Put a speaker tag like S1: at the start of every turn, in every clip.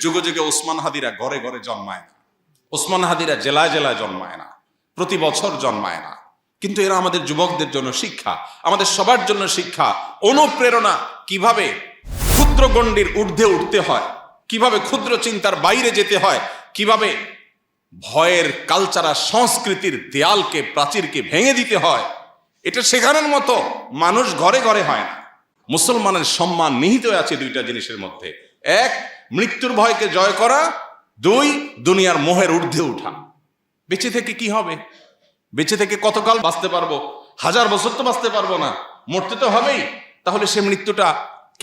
S1: যুগে যুগে ওসমান হাদিরা ঘরে ঘরে জন্মায় না, ওসমান হাদিরা জেলায় জেলায় জন্মায় না, প্রতি বছর জন্মায় না, কিন্তু এরা আমাদের যুবকদের জন্য শিক্ষা, আমাদের সবার জন্য শিক্ষা, অনুপ্রেরণা। কিভাবে ক্ষুদ্র গণ্ডির ঊর্ধ্বে উঠতে হয়, কিভাবে ক্ষুদ্র চিন্তার বাইরে যেতে হয়, কিভাবে ভয়ের কালচারাল সংস্কৃতির দেয়ালকে প্রাচীরকে ভেঙে দিতে হয়, এটা শেখানোর মতো মানুষ ঘরে ঘরে হয় না। মুসলমানের সম্মান নিহিত আছে দুইটা জিনিসের মধ্যে, এক মৃত্যুর ভয়কে জয় করা, দুই দুনিয়ার মোহের ঊর্ধ্বে উঠা। বেঁচে থেকে কি হবে? বেঁচে থেকে কতকাল বাঁচতে পারবো? 1000 বছর তো বাঁচতে পারবো না, মরতে তো হবেই। তাহলে সে মৃত্যুটা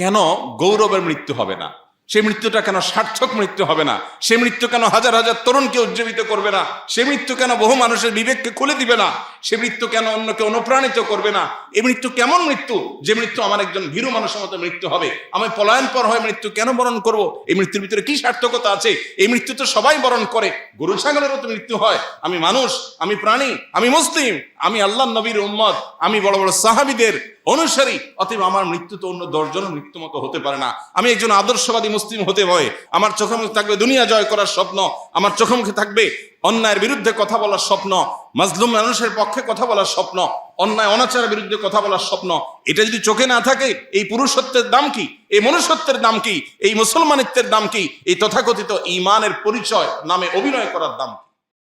S1: কেন গৌরবের মৃত্যু হবে না? সে মৃত্যুটা কেন সার্থক মৃত্যু হবে না? সে মৃত্যু কেন হাজার হাজার তরুণকে উজ্জীবিত করবে না? সে মৃত্যু কেন বহু মানুষের বিবেককে খুলে দিবে না? সে মৃত্যু কেন অন্যকে অনুপ্রাণিত করবে না? এই মৃত্যু কেমন মৃত্যু, যে মৃত্যু আমার একজন ভীরু মানুষের মতো মৃত্যু হবে? আমি পলায়ন পর হয়ে মৃত্যু কেন বরণ করব? এই মৃত্যুর ভিতরে কি সার্থকতা আছে? এই মৃত্যু তো সবাই বরণ করে, গরু ছাগলেরও তো মৃত্যু হয়। আমি মানুষ, আমি প্রাণী, আমি মুসলিম, আমি আল্লাহ নবীর উম্মত, আমি বড় বড় সাহাবীদের অনুসারী, অতএব আমার মৃত্যু তো অন্য 10 জনের মৃত্যু মতো হতে পারে না। আমি একজন আদর্শবাদী মুসলিম হতে হয়, আমার চোখে মুখে থাকবে দুনিয়া জয় করার স্বপ্ন, আমার চোখে মুখে থাকবে অন্যায়ের বিরুদ্ধে কথা বলার স্বপ্ন, মাজলুম মানুষের পক্ষে কথা বলার স্বপ্ন, অন্যায় অনাচারের বিরুদ্ধে কথা বলার স্বপ্ন। এটা যদি চোখে না থাকে, এই পুরুষত্বের দাম কি? এই মনুষ্যত্বের দাম কি? এই মুসলমানিত্বের দাম কি? এই তথাকথিত ঈমানের পরিচয় নামে অভিনয় করার দাম কি?